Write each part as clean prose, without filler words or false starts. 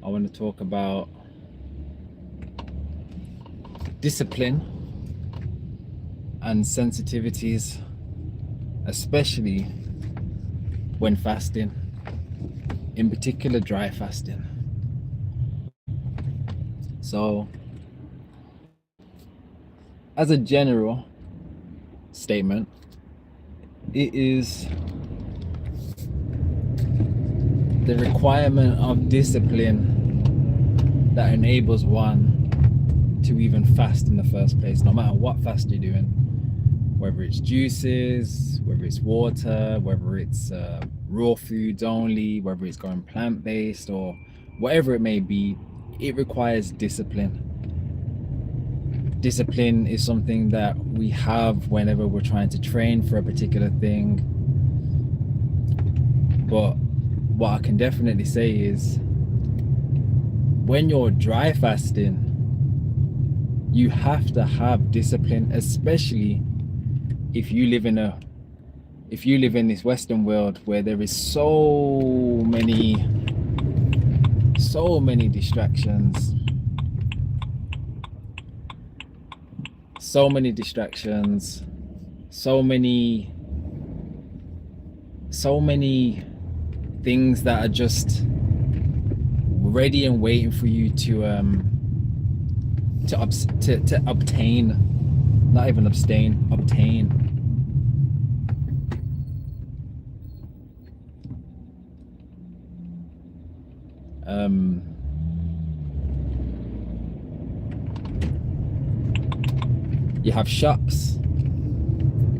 I want to talk about discipline and sensitivities, especially when fasting, in particular dry fasting. So, as a general statement, it is the requirement of discipline that enables one to even fast in the first place, no matter what fast you're doing, whether it's juices, whether it's water, whether it's raw foods only, whether it's going plant-based, or whatever it may be. It requires discipline. Discipline is something that we have whenever we're trying to train for a particular thing. But what I can definitely say is when you're dry fasting, you have to have discipline, especially if you live in this Western world where there is so many distractions, so many things that are just ready and waiting for you to obtain, not even abstain, obtain. You have shops,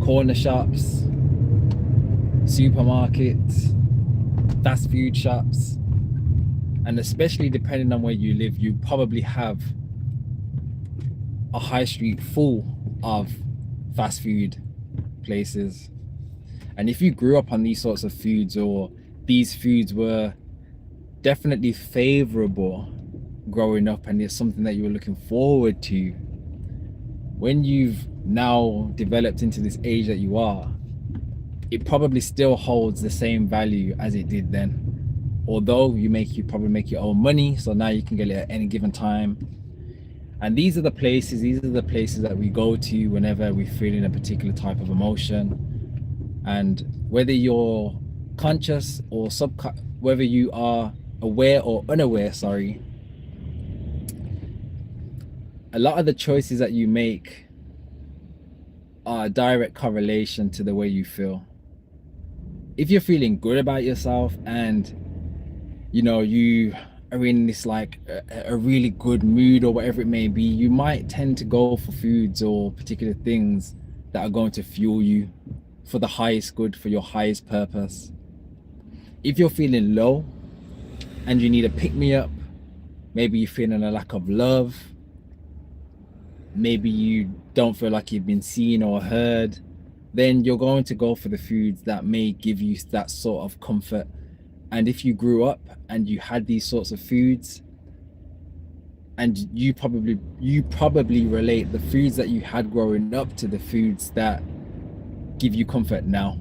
corner shops, supermarkets, fast food shops, and especially depending on where you live, you probably have a high street full of fast food places. And if you grew up on these sorts of foods, or these foods were definitely favorable growing up and it's something that you were looking forward to, when you've now developed into this age that you are, it probably still holds the same value as it did then. Although you probably make your own money, so now you can get it at any given time. And these are the places that we go to whenever we're feeling a particular type of emotion. And whether you're conscious or whether you are aware or unaware, a lot of the choices that you make are a direct correlation to the way you feel. If you're feeling good about yourself and you are in this like a really good mood or whatever it may be, you might tend to go for foods or particular things that are going to fuel you for the highest good, for your highest purpose. If you're feeling low and you need a pick-me-up, maybe you're feeling a lack of love, maybe you don't feel like you've been seen or heard, then you're going to go for the foods that may give you that sort of comfort. And if you grew up and you had these sorts of foods, and you probably relate the foods that you had growing up to the foods that give you comfort now.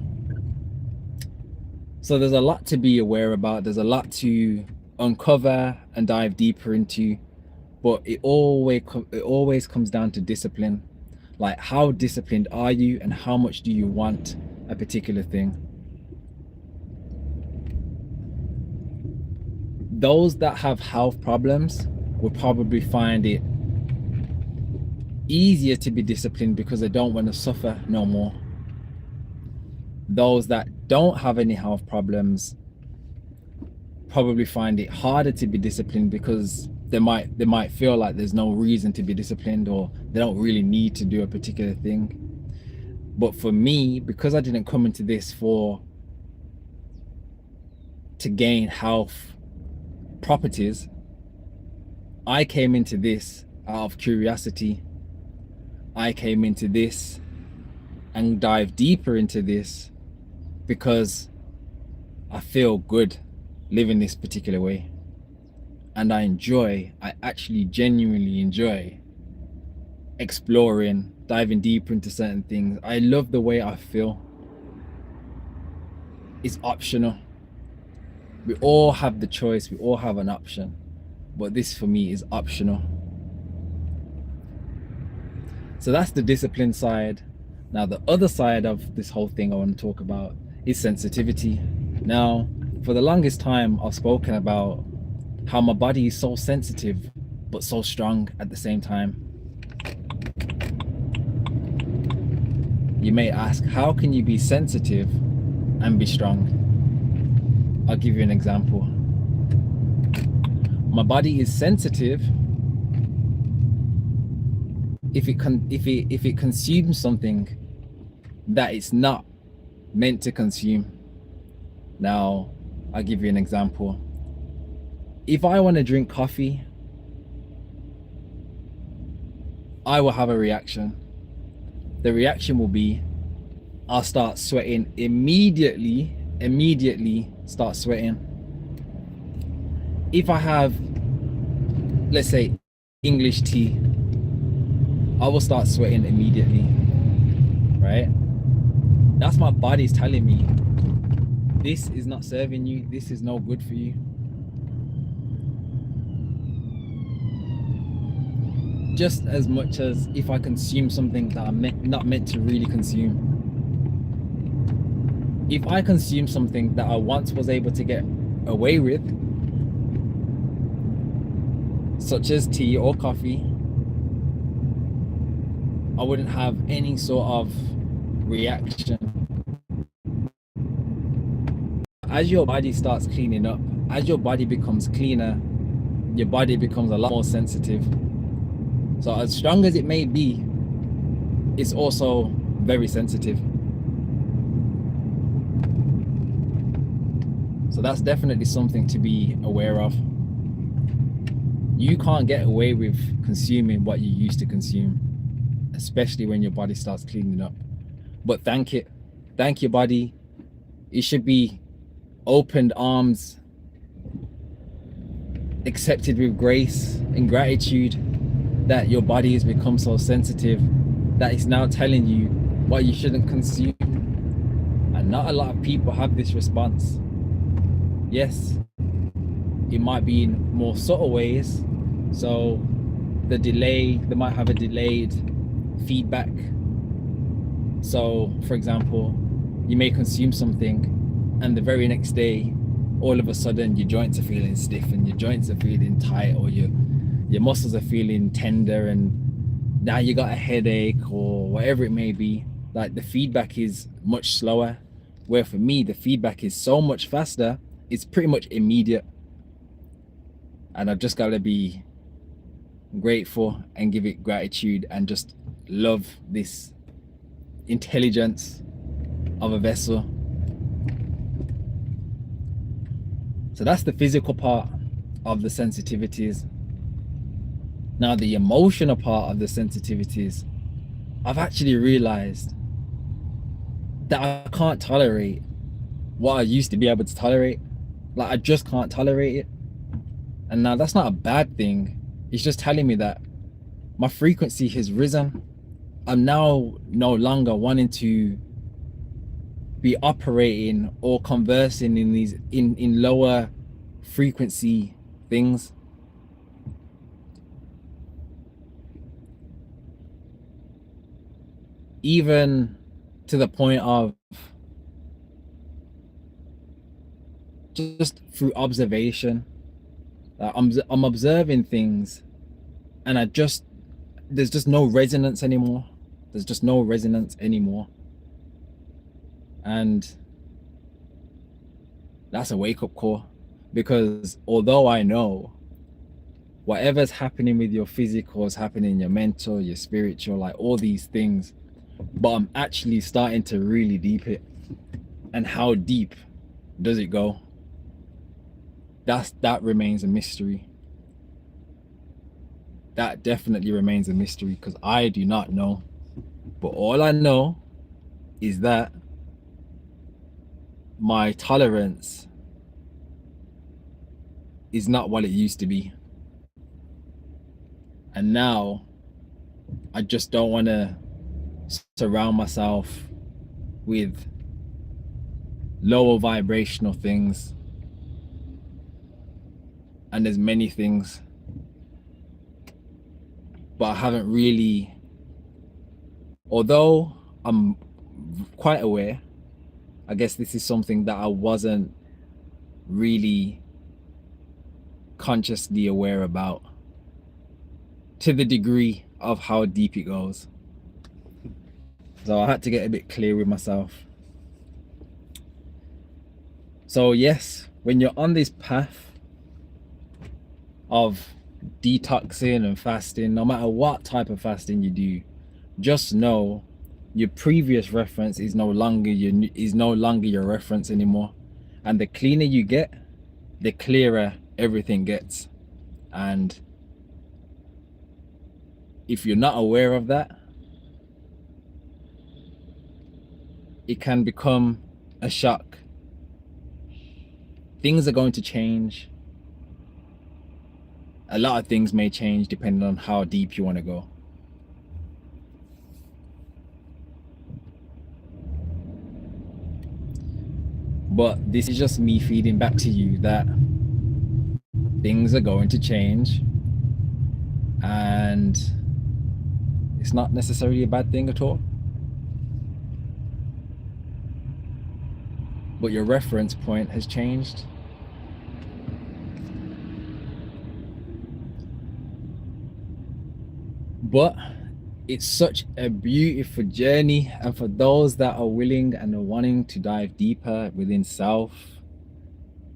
So there's a lot to be aware about, there's a lot to uncover and dive deeper into, but it always comes down to discipline. Like, how disciplined are you and how much do you want a particular thing? Those that have health problems will probably find it easier to be disciplined because they don't want to suffer no more. Those that don't have any health problems probably find it harder to be disciplined because they might feel like there's no reason to be disciplined, or they don't really need to do a particular thing. But for me, because I didn't come into this to gain health properties, I came into this out of curiosity. I came into this and dive deeper into this because I feel good living this particular way. And I actually genuinely enjoy exploring, diving deeper into certain things. I love the way I feel. It's optional. We all have the choice, we all have an option. but this for me is optional. So that's the discipline side. Now, the other side of this whole thing I want to talk about is sensitivity. Now, for the longest time, I've spoken about how my body is so sensitive, but so strong at the same time. You may ask, how can you be sensitive and be strong? I'll give you an example. My body is sensitive if it consumes something that it's not meant to consume. Now, I'll give you an example. If I want to drink coffee, I will have a reaction. The reaction will be, I'll start sweating immediately start sweating. If I have, let's say, English tea, I will start sweating immediately, right? That's my body's telling me, this is not serving you, this is no good for you. Just as much as if I consume something that I'm not meant to really consume. If I consume something that I once was able to get away with, such as tea or coffee, I wouldn't have any sort of reaction. As your body starts cleaning up, as your body becomes cleaner, your body becomes a lot more sensitive. So as strong as it may be, it's also very sensitive. So that's definitely something to be aware of. You can't get away with consuming what you used to consume, especially when your body starts cleaning up. But thank it. Thank your body. It should be opened arms, accepted with grace and gratitude that your body has become so sensitive that it's now telling you what you shouldn't consume. And not a lot of people have this response. Yes, it might be in more subtle ways. So they might have a delayed feedback. So for example, you may consume something and the very next day, all of a sudden your joints are feeling stiff and your joints are feeling tight, or your muscles are feeling tender, and now you got a headache or whatever it may be. Like, the feedback is much slower, where for me the feedback is so much faster. It's pretty much immediate, and I've just got to be grateful and give it gratitude and just love this intelligence of a vessel. So that's the physical part of the sensitivities. Now, the emotional part of the sensitivities, I've actually realized that I can't tolerate what I used to be able to tolerate. Like, I just can't tolerate it. And now that's not a bad thing. It's just telling me that my frequency has risen. I'm now no longer wanting to be operating or conversing in these in lower frequency things. Even to the point of just through observation. I'm observing things, and there's just no resonance anymore. There's just no resonance anymore. And that's a wake-up call, because although I know whatever's happening with your physical is happening in your mental, your spiritual, like all these things, but I'm actually starting to really deep it. And how deep does it go? That remains a mystery. That definitely remains a mystery, because I do not know. But all I know is that my tolerance is not what it used to be. And now I just don't want to surround myself with lower vibrational things. And there's many things but I haven't really, although I'm quite aware, I guess this is something that I wasn't really consciously aware about to the degree of how deep it goes. So I had to get a bit clear with myself. So yes, when you're on this path of detoxing and fasting, no matter what type of fasting you do, just know your previous reference is no longer your reference anymore. And the cleaner you get, the clearer everything gets. And if you're not aware of that, it can become a shock. Things are going to change. A lot of things may change depending on how deep you want to go. But this is just me feeding back to you that things are going to change, and it's not necessarily a bad thing at all. But your reference point has changed. But it's such a beautiful journey, and for those that are willing and are wanting to dive deeper within self,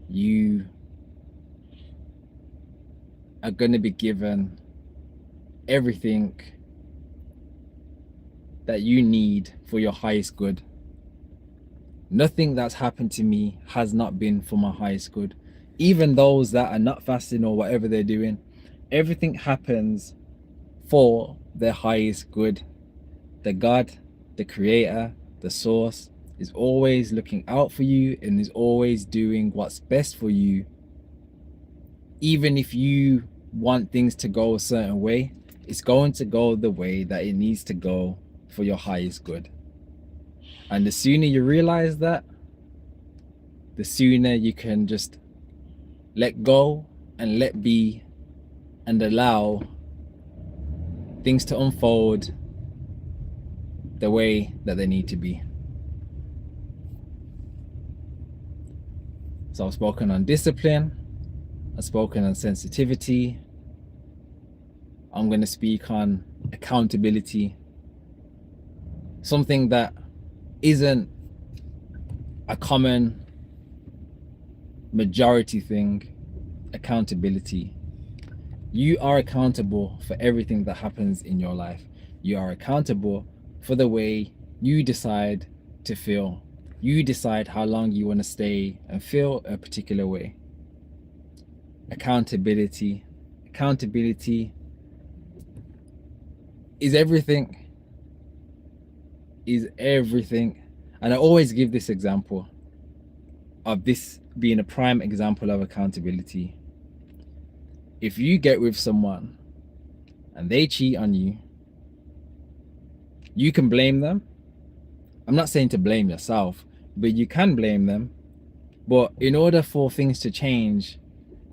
you are going to be given everything that you need for your highest good. Nothing that's happened to me has not been for my highest good. Even those that are not fasting or whatever they're doing, everything happens for their highest good. The God, the creator, the source is always looking out for you and is always doing what's best for you. Even if you want things to go a certain way, it's going to go the way that it needs to go for your highest good. And the sooner you realize that, the sooner you can just let go and let be and allow things to unfold the way that they need to be. So I've spoken on discipline, I've spoken on sensitivity, I'm going to speak on accountability, something that isn't a common majority thing. Accountability. You are accountable for everything that happens in your life. You are accountable for the way you decide to feel. You decide how long you want to stay and feel a particular way. Accountability. Accountability is everything. Is everything. And I always give this example of this being a prime example of accountability. If you get with someone and they cheat on you, you can blame them. I'm not saying to blame yourself, but you can blame them. But in order for things to change,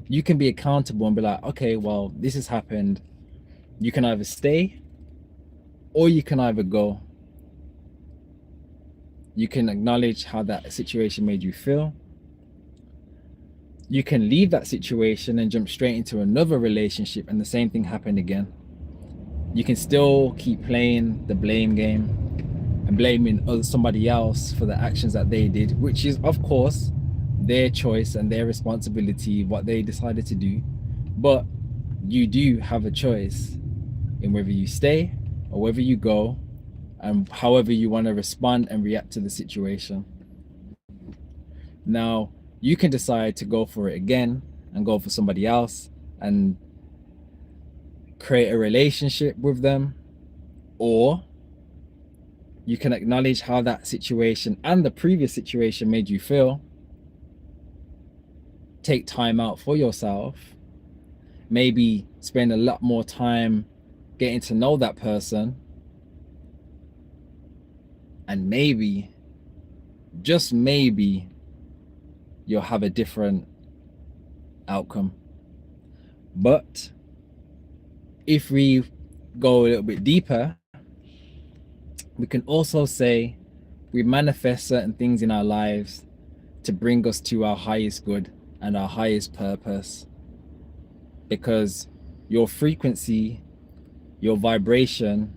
you can be accountable and be like, okay, well, this has happened. You can either stay or you can either go. You can acknowledge how that situation made you feel. You can leave that situation and jump straight into another relationship and the same thing happened again. You can still keep playing the blame game and blaming somebody else for the actions that they did, which is of course their choice and their responsibility, what they decided to do. But you do have a choice in whether you stay or whether you go, and however you want to respond and react to the situation. Now, you can decide to go for it again and go for somebody else and create a relationship with them, or you can acknowledge how that situation and the previous situation made you feel, take time out for yourself, maybe spend a lot more time getting to know that person, and maybe, just maybe, you'll have a different outcome. But if we go a little bit deeper, we can also say we manifest certain things in our lives to bring us to our highest good and our highest purpose. Because your frequency, your vibration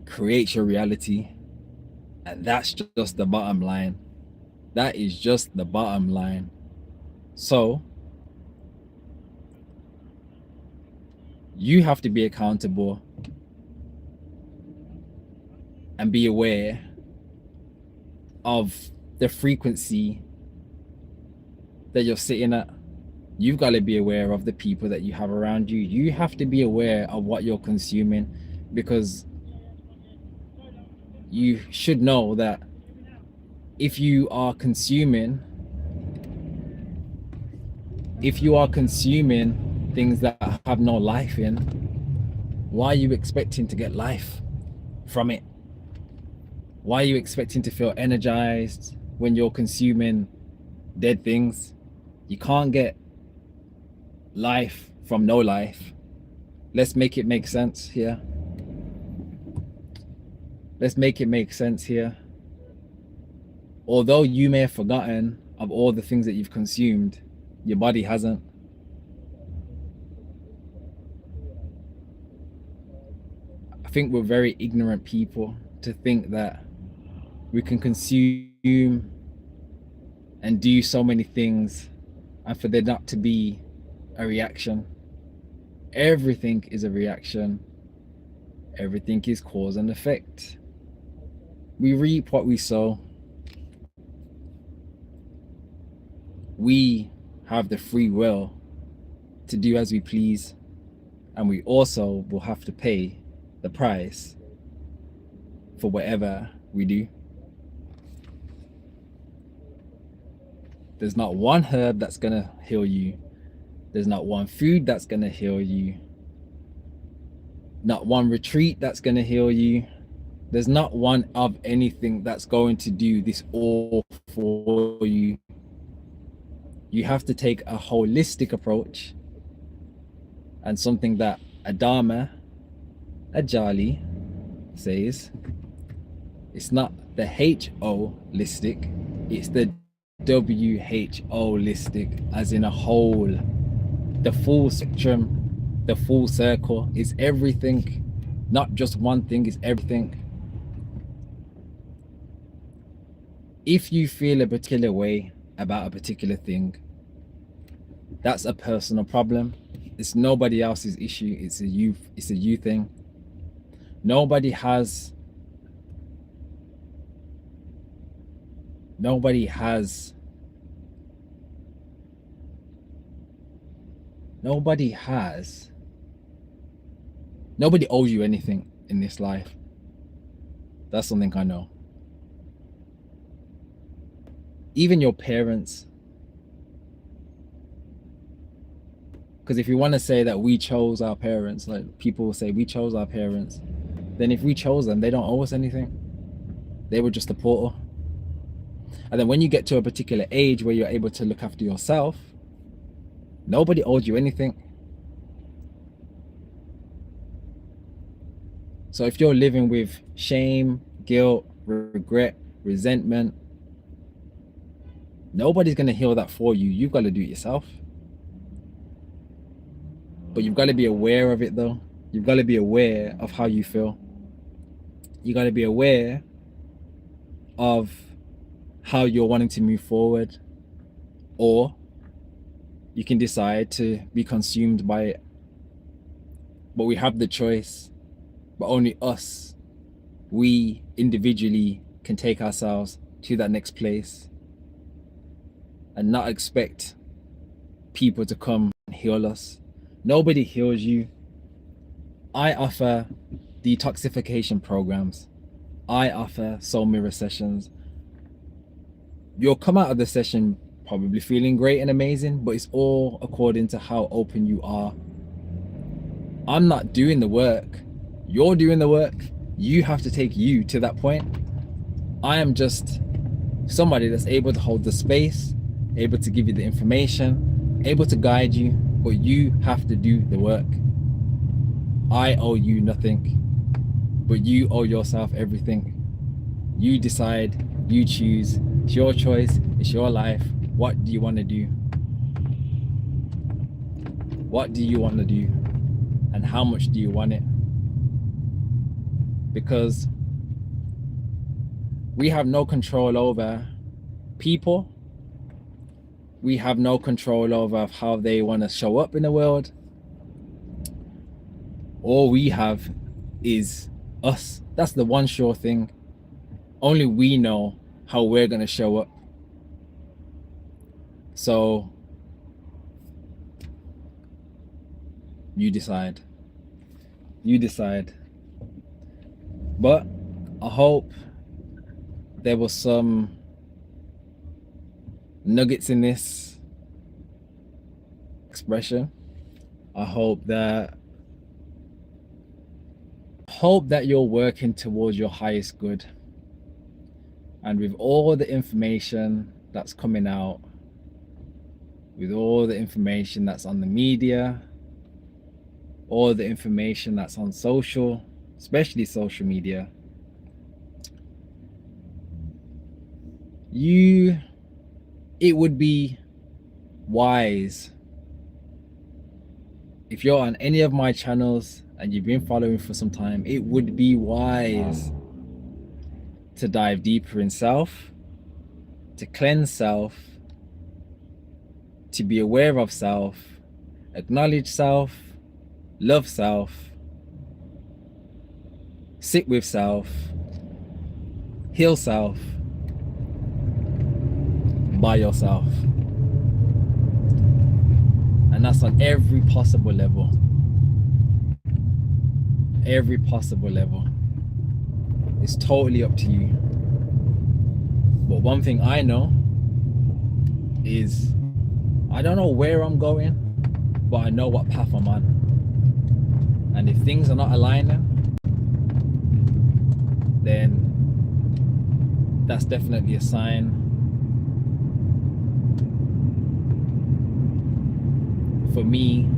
creates your reality. And that's just the bottom line. That is just the bottom line. So you have to be accountable and be aware of the frequency that you're sitting at. You've got to be aware of the people that you have around you. You have to be aware of what you're consuming, because you should know that if you are consuming things that have no life in, why are you expecting to get life from it? Why are you expecting to feel energized when you're consuming dead things? You can't get life from no life. Let's make it make sense here. Let's make it make sense here. Although you may have forgotten of all the things that you've consumed, your body hasn't. I think we're very ignorant people to think that we can consume and do so many things and for there not to be a reaction. Everything is a reaction. Everything is cause and effect. We reap what we sow. We have the free will to do as we please, and we also will have to pay the price for whatever we do. There's not one herb that's gonna heal you. There's not one food that's gonna heal you. Not one retreat that's gonna heal you. There's not one of anything that's going to do this all for you. You have to take a holistic approach, and something that Adama Ajali says, it's not the H-O-listic, it's the W-H-O-listic, as in a whole. The full spectrum, the full circle is everything, not just one thing, is everything. If you feel a particular way about a particular thing, that's a personal problem. It's nobody else's issue. It's a you thing. Nobody has nobody owes you anything in this life. That's something I know. Even your parents. Because if you want to say that we chose our parents, like people will say we chose our parents, then if we chose them, they don't owe us anything. They were just a portal. And then when you get to a particular age where you're able to look after yourself, nobody owes you anything. So if you're living with shame, guilt, regret, resentment, nobody's going to heal that for you. You've got to do it yourself. But you've got to be aware of it though. You've got to be aware of how you feel. You got to be aware of how you're wanting to move forward, or you can decide to be consumed by it. But we have the choice, but only us, we individually can take ourselves to that next place and not expect people to come and heal us. Nobody heals you. I offer detoxification programs. I offer soul mirror sessions. You'll come out of the session probably feeling great and amazing, but it's all according to how open you are. I'm not doing the work. You're doing the work. You have to take you to that point. I am just somebody that's able to hold the space, able to give you the information, able to guide you, but you have to do the work. I owe you nothing, but you owe yourself everything. You decide, you choose. It's your choice, it's your life. What do you want to do? What do you want to do? And how much do you want it? Because we have no control over people. We have no control over how they want to show up in the world. All we have is us. That's the one sure thing. Only we know how we're going to show up. So you decide. You decide. But I hope there was some nuggets in this expression. I hope that you're working towards your highest good. And with all the information that's coming out, with all the information that's on the media, all the information that's on social, especially social media, it would be wise, if you're on any of my channels and you've been following for some time, it would be wise to dive deeper in self, to cleanse self, to be aware of self, acknowledge self, love self, sit with self, heal self by yourself. And that's on every possible level. Every possible level. It's totally up to you. But one thing I know is I don't know where I'm going, but I know what path I'm on. And if things are not aligning, then that's definitely a sign for me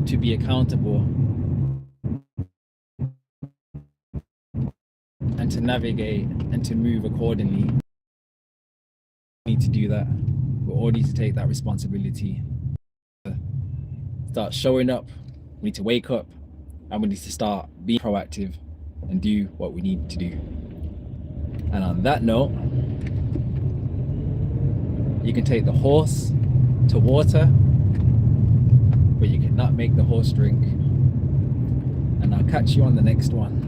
to be accountable and to navigate and to move accordingly. We need to do that. We all need to take that responsibility. Start showing up. We need to wake up and we need to start being proactive and do what we need to do. And on that note, you can take the horse to water, but you cannot make the horse drink. And I'll catch you on the next one.